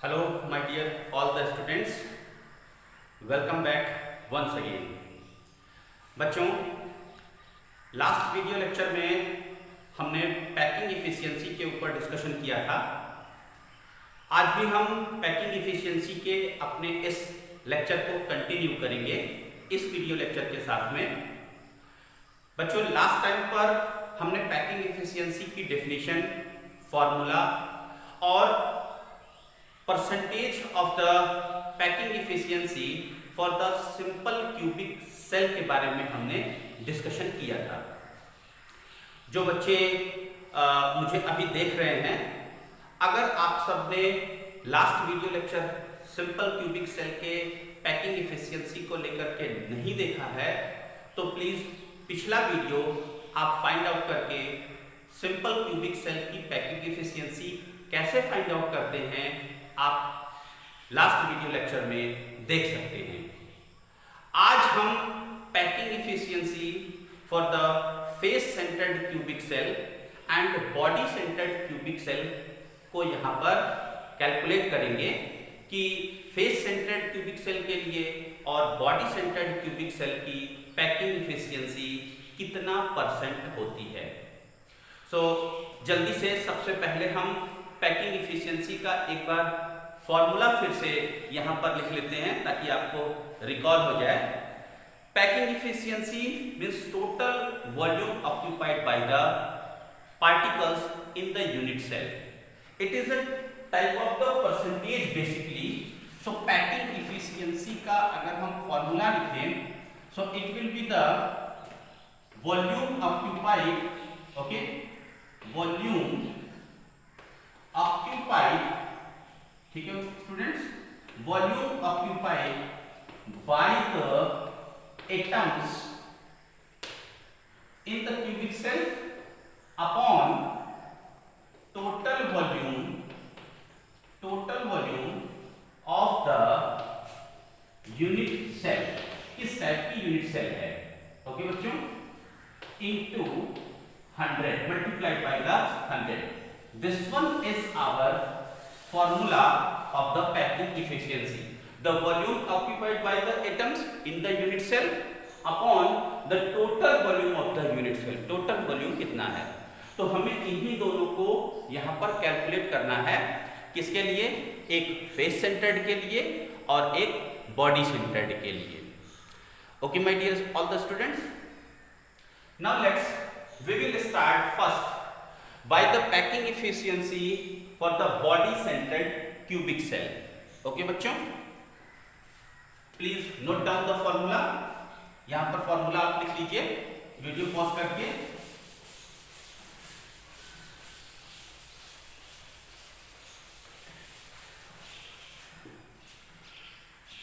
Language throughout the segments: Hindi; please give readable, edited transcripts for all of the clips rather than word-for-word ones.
Hello, my dear all the students. Welcome back once again. बच्चों, लास्ट वीडियो लेक्चर में हमने पैकिंग इफिशियंसी के ऊपर डिस्कशन किया था। आज भी हम पैकिंग इफिशियंसी के अपने इस लेक्चर को कंटिन्यू करेंगे इस वीडियो लेक्चर के साथ में। बच्चों, लास्ट टाइम पर हमने पैकिंग इफिशियंसी की डेफिनेशन, फॉर्मूला और percentage of the packing efficiency for the simple cubic cell के बारे में हमने डिस्कशन किया था। जो बच्चे मुझे अभी देख रहे हैं, अगर आप सबने last video lecture simple cubic cell के पैकिंग इफिशियंसी को लेकर के नहीं देखा है तो प्लीज पिछला वीडियो आप फाइंड आउट करके सिंपल क्यूबिक सेल की पैकिंग इफिशियंसी कैसे फाइंड आउट करते हैं आप लास्ट वीडियो लेक्चर में देख सकते हैं। आज हम packing efficiency for the face centred cubic cell and body centred cubic cell को यहाँ पर कैलकुलेट करेंगे कि फेस सेंटर्ड क्यूबिक सेल के लिए और बॉडी सेंटर्ड क्यूबिक सेल की पैकिंग इफिशियंसी कितना % होती है। जल्दी से सबसे पहले हम पैकिंग इफिशियंसी का एक बार फॉर्मूला फिर से यहाँ पर लिख लेते हैं ताकि आपको रिकॉल हो जाए। Packing efficiency means total volume occupied by the particles in the unit cell. It is a type of the percentage basically. So packing efficiency का अगर हम फॉर्मूला लिखें, so it will be the volume occupied, okay, volume occupied, ठीक है students, volume occupied by the atoms in the cubic cell upon total volume of the unit cell. किस टाइप की यूनिट सेल है, ओके बच्चों, into 100 multiplied by the 100। This one is our formula of the packing efficiency. The volume occupied by the atoms in the unit cell upon the total volume of the unit cell. Total volume कितना है, तो हमें इन्हीं दोनों को यहाँ पर कैलकुलेट करना है। किसके लिए? एक फेस सेंटर्ड के लिए और एक बॉडी सेंटर्ड के लिए। Okay, my dear all the students. Now we will start first by the packing efficiency for the body centered cubic cell. Okay बच्चों, please note down the formula. यहां पर फॉर्मूला आप लिख लीजिए वीडियो पॉज करके।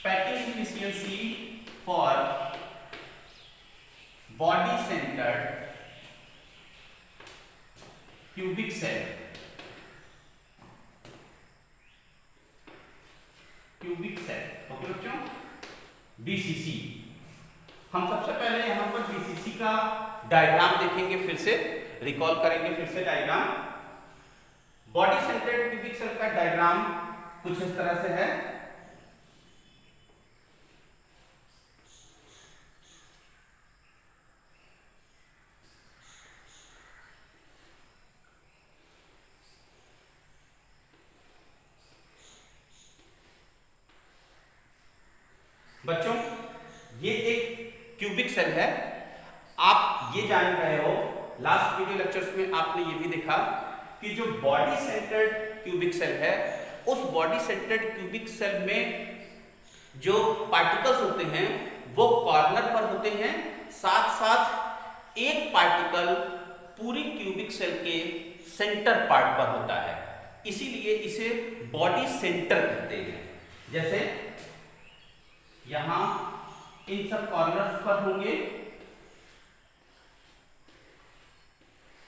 Packing efficiency for body centred cubic cell, okay बच्चों, बीसीसी। हम सबसे पहले यहां पर बीसीसी का डायग्राम देखेंगे, फिर से रिकॉल करेंगे फिर से diagram. Body centred cubic cell का डायग्राम कुछ इस तरह से है। बच्चों, ये एक क्यूबिक सेल है। आप ये जान रहे हो, लास्ट वीडियो लेक्चर्स में आपने ये भी देखा कि जो बॉडी सेंटर्ड क्यूबिक सेल है, उस बॉडी सेंटर्ड क्यूबिक सेल में जो पार्टिकल्स होते हैं वो कॉर्नर पर होते हैं, साथ साथ एक पार्टिकल पूरी क्यूबिक सेल के सेंटर पार्ट पर होता है। इसीलिए इसे बॉडी सेंटर कहते हैं। जैसे यहां इन सब कॉर्नर्स पर होंगे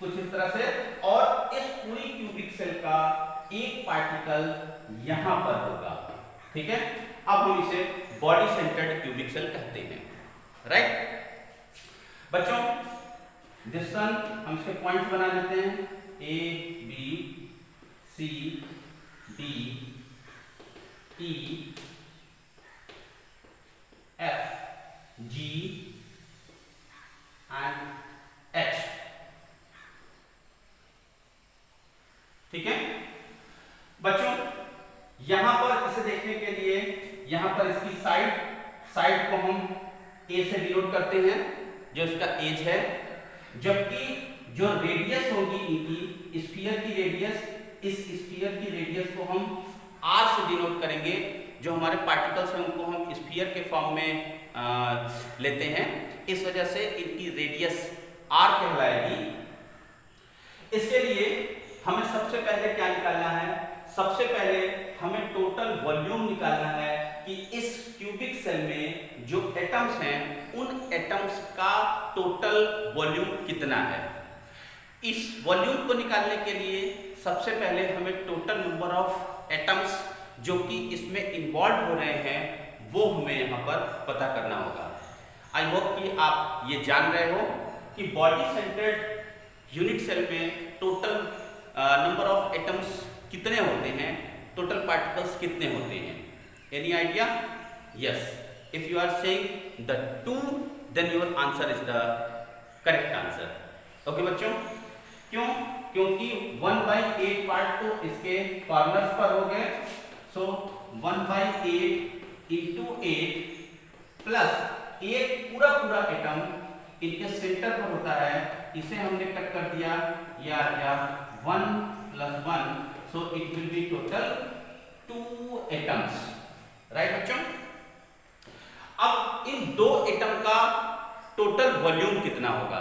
कुछ इस तरह से, और इस पूरी क्यूबिक सेल का एक पार्टिकल यहां पर होगा, ठीक है। अब हम इसे बॉडी सेंटर्ड क्यूबिक सेल कहते हैं, राइट बच्चों। दिस वन हम इसके पॉइंट्स बना लेते हैं, A B C D E F G and H। ठीक है बच्चों, यहां पर इसे देखने के लिए यहां पर इसकी साइड को हम A से डिनोट करते हैं, जो इसका एज है, जबकि जो रेडियस होगी इनकी स्फीयर की रेडियस, इस स्फीयर की रेडियस को हम R से डिनोट करेंगे। जो हमारे पार्टिकल्स हैं उनको हम स्फीयर के फॉर्म में लेते हैं, इस वजह से इनकी रेडियस R कहलाएगी। इसके लिए हमें सबसे पहले क्या निकालना है? सबसे पहले हमें टोटल वॉल्यूम निकालना है कि इस क्यूबिक सेल में जो एटम्स हैं उन एटम्स का टोटल वॉल्यूम कितना है। इस वॉल्यूम को निकालने के लिए सबसे पहले हमें टोटल नंबर ऑफ एटम्स जो कि इसमें इन्वॉल्व हो रहे हैं वो हमें यहाँ पर पता करना होगा। आई होप कि आप ये जान रहे हो कि बॉडी सेंटर्ड यूनिट सेल में टोटल नंबर ऑफ एटम्स कितने होते हैं, टोटल पार्टिकल्स कितने होते हैं। Any idea? Yes, if you are saying the 2 then your answer is the correct answer. Okay बच्चों, क्यों? क्योंकि 1/8 पार्ट तो इसके कॉर्नर्स पर हो गए, सो 1/8 into 8 प्लस एक पूरा एटम इनके सेंटर पर होता है, इसे हमने कट कर दिया, या 1 + 1, so it will be total 2 atoms, right बच्चों। अब इन 2 एटम का टोटल वॉल्यूम कितना होगा?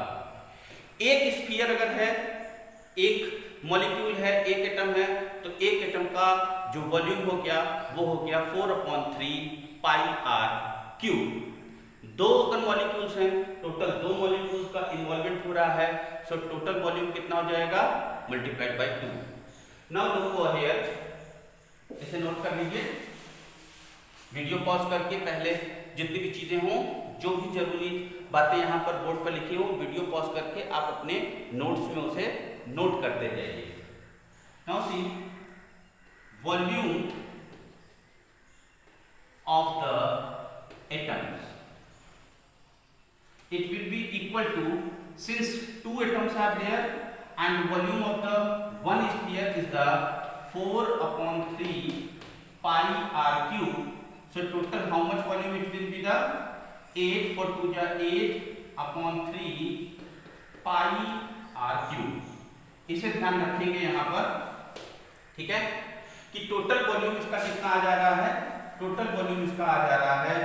एक स्फीयर अगर है, एक मॉलिक्यूल है, एक एटम है, तो एक एटम का जो वॉल्यूम हो गया वो हो गया 4/3 πr³। 2 अगर मॉलिक्यूल्स हैं, टोटल 2 मॉलिक्यूल्स का इन्वॉल्वमेंट हो रहा है, सो टोटल वॉल्यूम कितना हो जाएगा? Multiplied by 2। Now look over here, इसे नोट कर लीजिए। वीडियो पॉज करके पहले जितनी भी चीजें हों, जो भी जरूरी बातें यहाँ पर बोर्ड पर लिखी हो, वीडियो पॉज करके आप अपने नोट्स में उसे नोट करते जाइए। Now see volume of the atoms, it will be equal to, since 2 atoms are there and volume of the one sphere is the 4/3 πr³, so total how much volume it will be? The 8 for 2 is 8/3 πr³। इसे ध्यान रखेंगे यहाँ पर, ठीक है, कि टोटल वॉल्यूम इसका कितना आ जा रहा है? टोटल वॉल्यूम इसका आ जा रहा है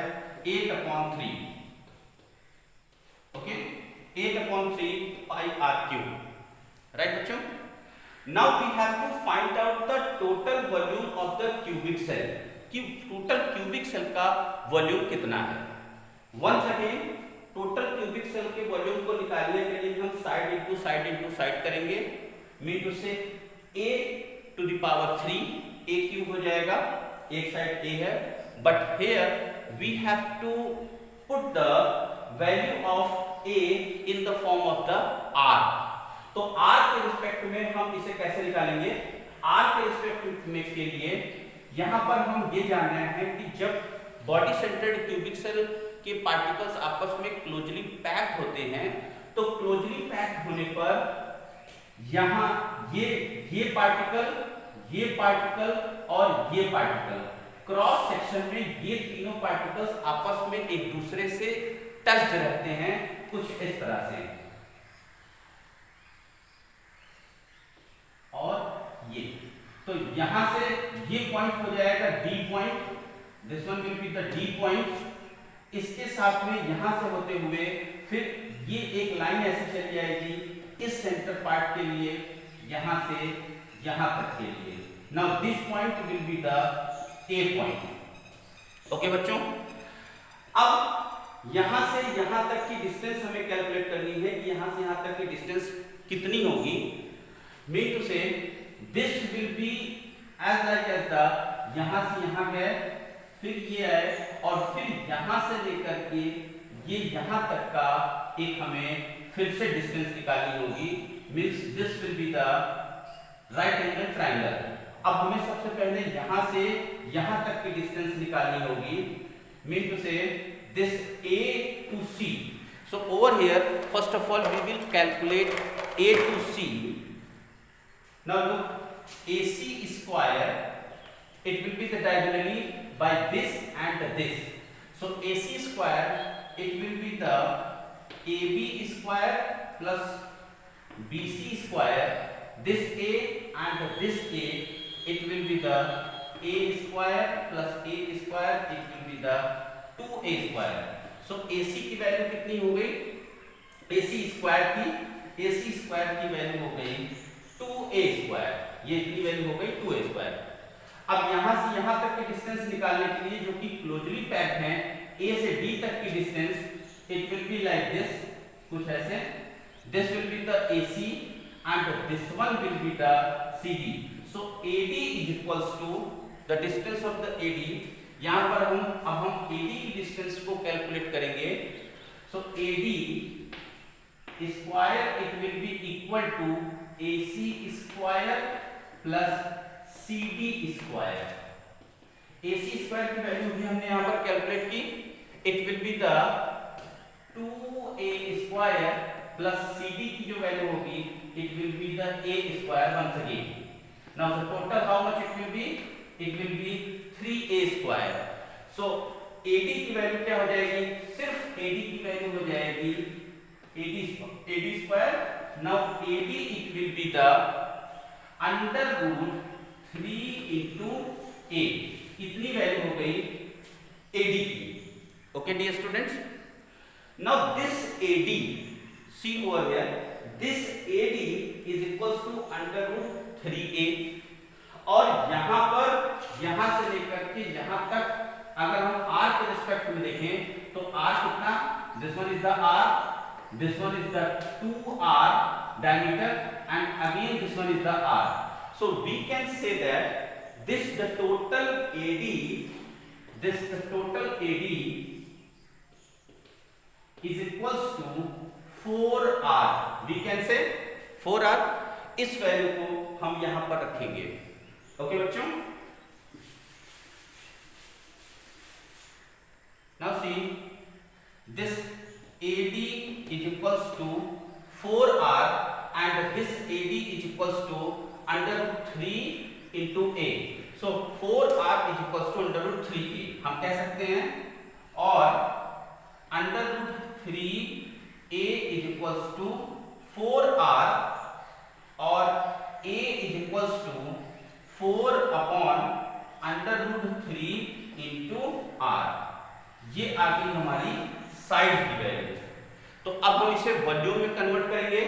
8/3, ओके, 8/3 πr³, राइट बच्चों। Now we have to find out the total volume of the cubic cell, कि टोटल क्यूबिक सेल का वॉल्यूम कितना है। Once again, total cubic cell के वॉल्यूम को निकालने के लिए हम साइड इंटू साइड करेंगे, mean to say a⁻³ a³ हो जाएगा, एक साइड a है, but here we have to put the value of a in the form of the r। तो r के रिस्पेक्ट में हम इसे कैसे निकालेंगे? r के रिस्पेक्ट में के लिए यहां पर हम ये जान रहे हैं कि जब बॉडी सेंटर्ड क्यूबिक सेल के पार्टिकल्स आपस में क्लोजली पैक्ड होते हैं, तो क्लोजली पैक्ड होने पर यहां ये पार्टिकल और ये पार्टिकल क्रॉस सेक्शन में ये तीनों पार्टिकल्स आपस में एक दूसरे से टच्ड रहते हैं, कुछ इस तरह से, और ये, तो यहां से ये पॉइंट हो जाएगा D point, this one will be the D point. इसके साथ में यहां से होते हुए फिर ये एक लाइन ऐसे चली जाएगी इस सेंटर पार्ट के लिए, यहां से यहां तक के लिए। Now this point will be the A point. Okay बच्चों, अब यहां से यहां तक की डिस्टेंस हमें कैलकुलेट करनी है कि यहां से यहां तक की डिस्टेंस कितनी होगी। Mean to say this will be as like as the, यहां से यहां गए, फिर ये आए, और फिर यहां से लेकर के ये यहां तक का एक हमें फिर से डिस्टेंस निकालनी होगी। Means this will be the right angle triangle. अब हमें सबसे पहले यहां से यहां तक की डिस्टेंस निकालनी होगी, mean to say this A to C. So over here first of all we will calculate A to C. Now look, AC square, it will be the diagonally by this and this. So AC square, it will be the AB square plus BC square. This A and this A, it will be the A square plus A square, it will be the 2A square. So AC की वैल्यू कितनी हो गई, AC स्क्वायर की वैल्यू हो गई 2A स्क्वायर, ये इतनी वैल्यू हो गई 2A स्क्वायर। अब यहां से यहां तक की डिस्टेंस निकालने के लिए जो कि क्लोजली पैक्ड है, A से D तक की distance it will be like this, कुछ ऐसे, this will be the AC and this one will be the CD. So AD is equals to the distance of the AD. यहाँ पर हम AD की डिस्टेंस को कैलकुलेट करेंगे। So AD square it will be equal to AC square plus CD square. AC square की वैल्यू भी हमने यहाँ पर कैलकुलेट की, it will be the 2A square plus CD की जो वैल्यू होगी, it will be the A square once again. Now the total how much it will be? It will be 3A square. So AD की वैल्यू क्या हो जाएगी, सिर्फ AD की वैल्यू हो जाएगी AD square. Now AD it will be the under root 3 into A. इतनी वैल्यू हो गई AD की. Okay dear students. Now this AD, see over here, this AD is equals to under root 3A. और यहाँ पर यहाँ से लेकर के यहाँ तक अगर हम R के रिस्पेक्ट में देखें तो R कितना, this one is the R, this one is the 2R diameter and again this one is the R. So we can say that this the total AD, this the total AD is equals to 4R. We can say 4R. इस वैल्यू को हम यहां पर रखेंगे। ओके बच्चों, now see this AD is equals to 4R and this AD is equals to under root 3 into A. So 4R is equals to under root 3A. हम कह सकते हैं, और under root 3A is equals to 4R और A is equals to 4 upon under root 3 into R. ये आ गई हमारी साइड की वैल्यू। तो अब हम इसे वॉल्यूम में कन्वर्ट करेंगे।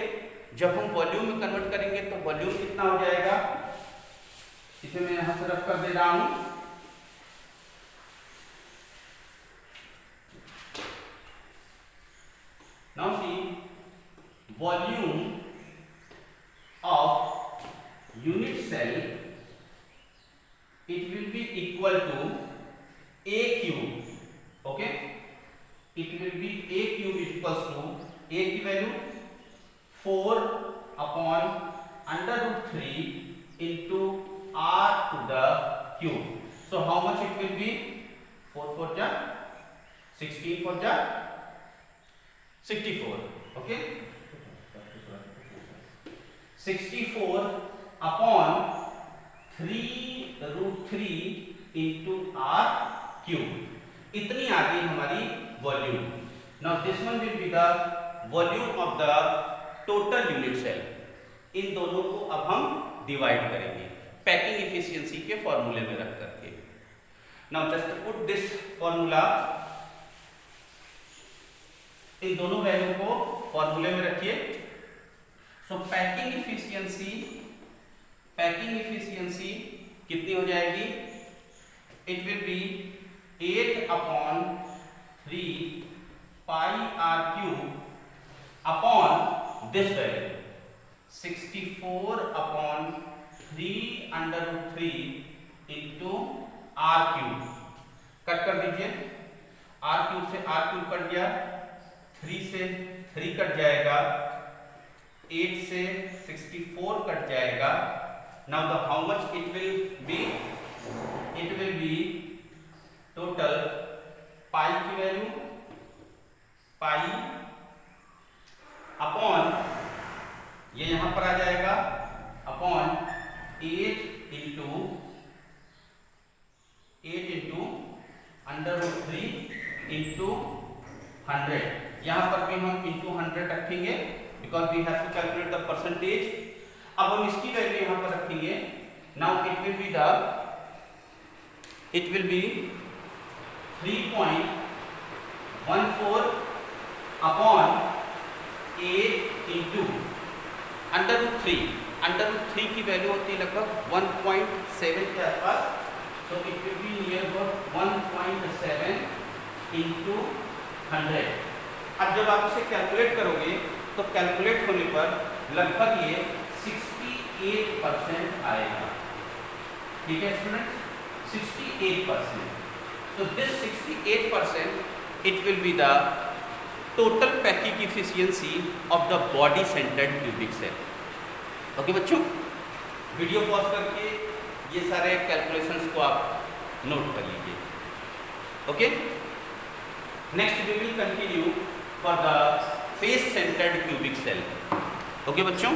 जब हम वॉल्यूम में कन्वर्ट करेंगे तो वॉल्यूम कितना हो जाएगा, इसे मैं यहां से रख कर दे रहा हूं। Now see, volume of unit cell, it will be equal to A cube. Okay, it will be A cube is equals to A की value 4 upon under root 3 into R to the cube. So how much it will be? 4 4 जा 16 4 जा 64. Okay, 64 upon 3 root 3 into R cube. इतनी आ गई हमारी volume. Now this one will be the volume of the total unit cell. इन दोनों को अब हम डिवाइड करेंगे पैकिंग इफिशियंसी के फॉर्मूले में रख करके। Now just put this formula, इन दोनों वैल्यू को फॉर्मूले में रखिए। सो पैकिंग इफिशियंसी कितनी हो जाएगी, it will B 8 upon 3 pi r cube upon this value 64 upon 3 under root 3 into r cube। Cut कर दीजिए, r cube से r cube कट गया, 3 से 3 कट जाएगा, 8 से 64 कट जाएगा, Now the how much it will be? It will be total pi की वैल्यू pi अपॉन ये यहां पर आ जाएगा अपॉन 8 इंटू √3 इंटू 100। यहां पर भी हम इंटू 100 रखेंगे because we have to calculate the percentage. अब हम इसकी वैल्यू यहां पर रखेंगे। Now it will be 3.14 upon 8 into √3 की वैल्यू होती है लगभग 1.7 के आसपास। So it will be near about 1.7 into 100। अब जब आप इसे कैलकुलेट करोगे तो कैलकुलेट होने पर लगभग ये 68% आएगा। ठीक है students, 68%। So this 68% it will be the total packing efficiency of the body centered cubic cell। Okay बच्चों, वीडियो पॉज करके ये सारे कैलकुलेशंस को आप नोट कर लीजिए। Okay, next we will continue for the face centred cubic cell. Okay बच्चों,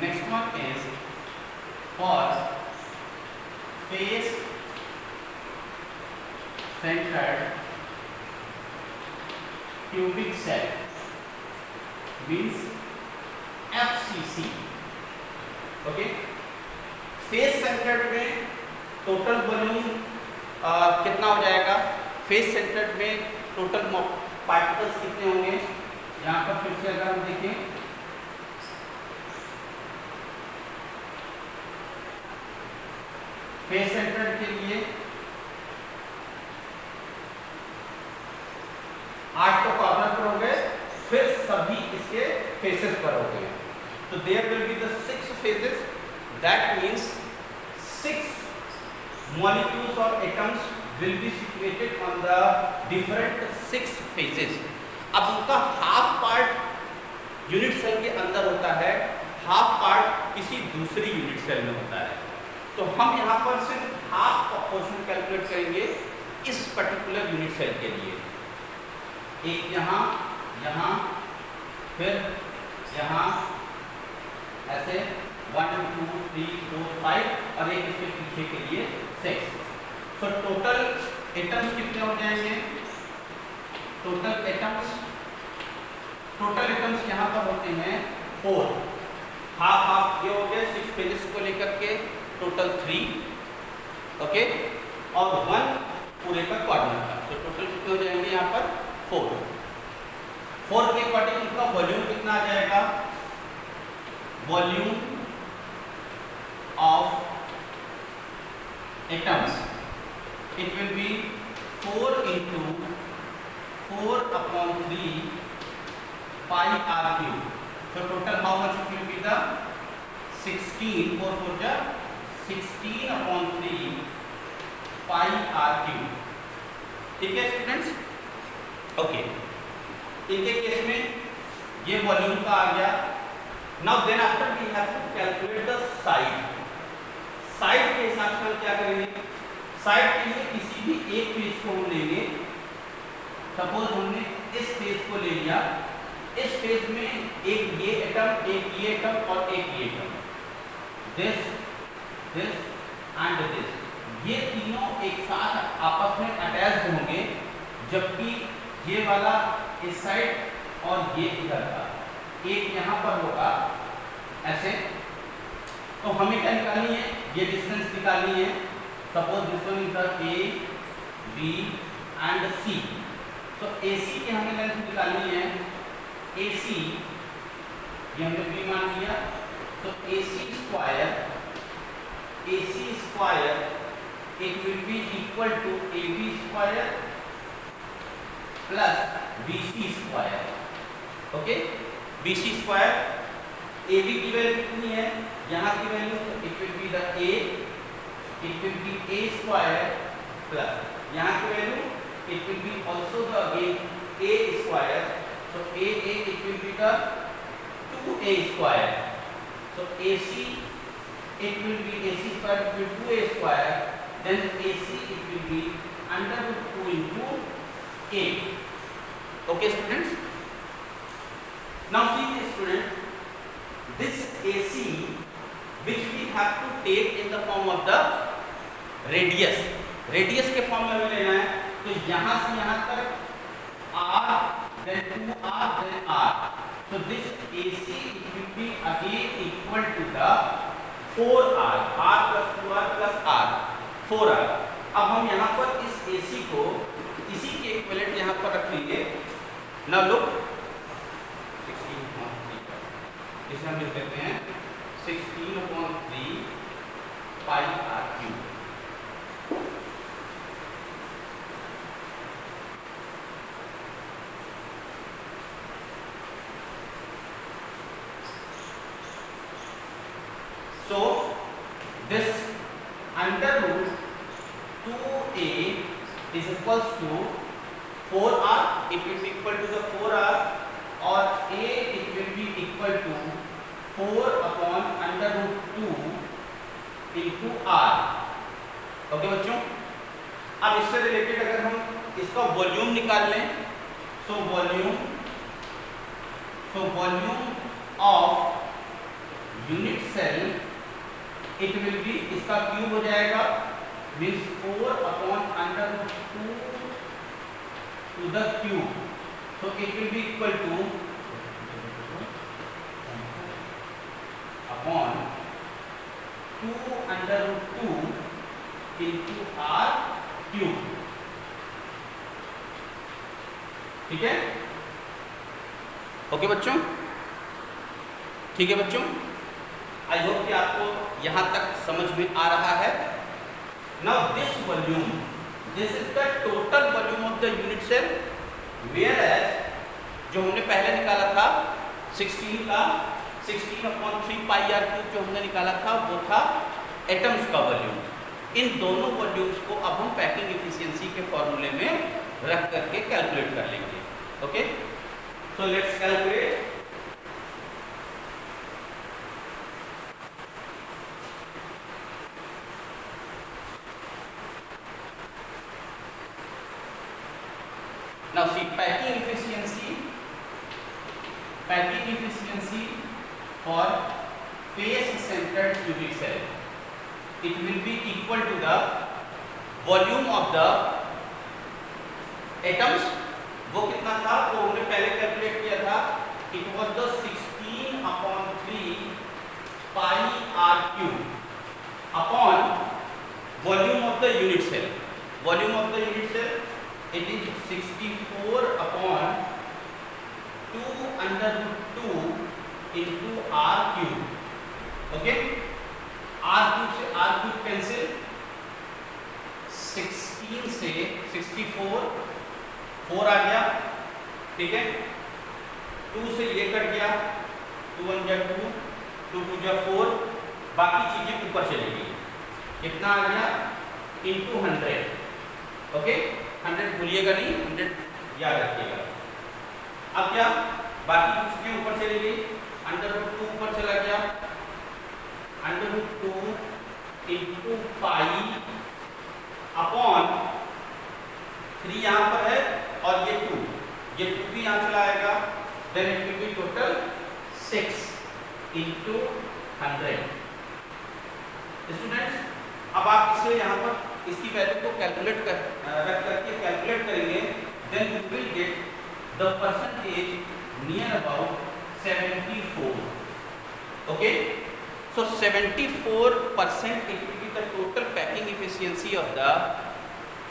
next one is for face centered cubic cell means FCC। Okay, face centred में टोटल वॉल्यूम कितना हो जाएगा? फेस सेंटर्ड में टोटल पार्टिकल्स कितने होंगे? यहाँ पर फिर से अगर हम देखें फेस सेंटर्ड के लिए 8 तो कॉर्नर पर हो गए, फिर सभी इसके फेसेस पर हो गए। तो there will be the 6 faces, that means 6 molecules or atoms will be situated on the different 6 phases। अब उनका हाफ पार्ट यूनिट सेल के अंदर होता है, हाफ पार्ट किसी दूसरी यूनिट सेल में होता है। तो हम यहाँ पर सिर्फ हाफ पोर्शन कैलकुलेट करेंगे इस पर्टिकुलर यूनिट सेल के लिए। एक यहाँ, यहाँ, फिर यहाँ, ऐसे 1 2 3 4 5 और एक इसके पीछे के लिए 6। सो टोटल एटम्स कितने हो जाएंगे? टोटल एटम्स यहाँ पर होते हैं 4। हाफ ये हो गए 6 फेजेस को लेकर के टोटल 3। ओके, और 1 पूरे का कॉर्नर का। तो टोटल कितने हो जाएंगे यहाँ पर? 4 के अकॉर्डिंग उनका वॉल्यूम कितना आ जाएगा? Volume of atoms it will B 4 into 4/3 pi r cube। So total how much it will be? The 16 4 4 जा 16/3 pi r cube। ठीक है स्टूडेंट्स? ओके, इनके केस में ये वॉल्यूम का आ गया। Now then after we have to calculate the side. Side के हिसाब से हम क्या करेंगे? साइड के लिए किसी भी एक फेज को हम लेंगे। सपोज हमने इस फेज को ले लिया, इस फेज में एक ये एटम, एक ये एटम और एक ये atom, this this and this, ये तीनों एक साथ आपस में अटैच्ड होंगे, जबकि ये वाला इस साइड और ये इधर का, एक यहाँ पर होगा ऐसे। तो हमें क्या निकालनी है? ये डिस्टेंस निकालनी है। Suppose this one is the A B and C. तो AC की हमें लेंथ निकालनी है। AC ये हमने B मान लिया, तो AC square it will be equal to AB square plus BC square. Okay, BC square, AB की वैल्यू कितनी है, यहाँ की value, it will be the A, it will be A square plus यहाँ की value, it will be also the again A square, so A it will be the 2A square, so AC it will be AC square will be 2A square, then AC it will be under root 2 into A. Okay students, now see this student, this AC which we have to take in the form of the radius, radius के फॉर्म में हमें लेना है, तो यहाँ से यहाँ तक R then 2R then R, so this AC it will be again equal to the 4R, R plus 2R plus R, 4R। अब हम यहाँ पर इस AC को इसी के इक्विवेलेंट यहाँ पर रख लेंगे। Now look, 16/3, इसे हम लिख देते हैं 16/3 pi r cube। So this under root 2A is equals to 4R, it will be equal to the 4R, और A it will be equal to 4 upon under root 2 into R। Okay बच्चों, अब इससे रिलेटेड अगर हम इसका वॉल्यूम निकाल लें, so volume of unit cell it will be, इसका क्यूब हो जाएगा, means 4 upon under root 2 to the cube, so it will be equal to upon 2 under root 2 into R cube. ठीक है, ओके बच्चों, ठीक है बच्चों, आई होप कि आपको यहाँ तक समझ में आ रहा है। Now this volume, this is the total volume of the unit cell, whereas जो हमने पहले निकाला था 16 का 16/3 पाई आर क्यूब जो हमने निकाला था वो था एटम्स का वॉल्यूम। इन दोनों वॉल्यूम्स को अब हम पैकिंग एफिशिएंसी के फॉर्मूले में रख करके कैलकुलेट कर लेंगे। Okay, so let's calculate. Now see packing efficiency for face centered cubic cell, it will be equal to the volume of the atoms। वो कितना था, वो हमने पहले कैलकुलेट किया था, it was the 16/3 pi r cube upon volume of the unit cell। Volume of the unit cell it is 64 upon 2 under root 2 into r cube। Okay, r cube से r cube कैंसिल, 16 से 64 4 आ गया, ठीक है, 2 से ये कट गया, 2 1 जा 2, 2 2 जा 4, बाकी चीजें ऊपर चलेगी, कितना आ गया into 100। ओके, 100 भूलिएगा नहीं, 100 याद रखिएगा। अब क्या, बाकी कुछ चीजें ऊपर चली गई, अंडर रूट 2 ऊपर चला गया, under root 2 into pi upon 3 यहाँ पर है और ये 2 भी यहाँ चला आएगा, then it will be total 6 into 100। Students, अब आप इसे यहाँ पर इसकी वैल्यू को कैलकुलेट रख करके कैलकुलेट करेंगे, then you will get the percentage near about 74। Okay, so 74% it will be the total packing efficiency of the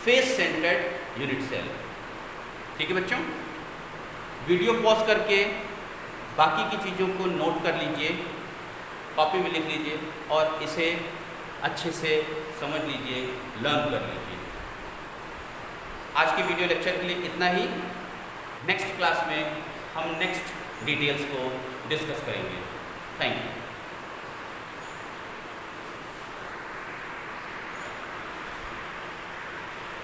face centred unit cell. ठीक है बच्चों, वीडियो पॉज करके बाकी की चीज़ों को नोट कर लीजिए, कॉपी में लिख लीजिए और इसे अच्छे से समझ लीजिए, लर्न कर लीजिए। आज की वीडियो लेक्चर के लिए इतना ही। नेक्स्ट क्लास में हम नेक्स्ट डिटेल्स को डिस्कस करेंगे। Thank you.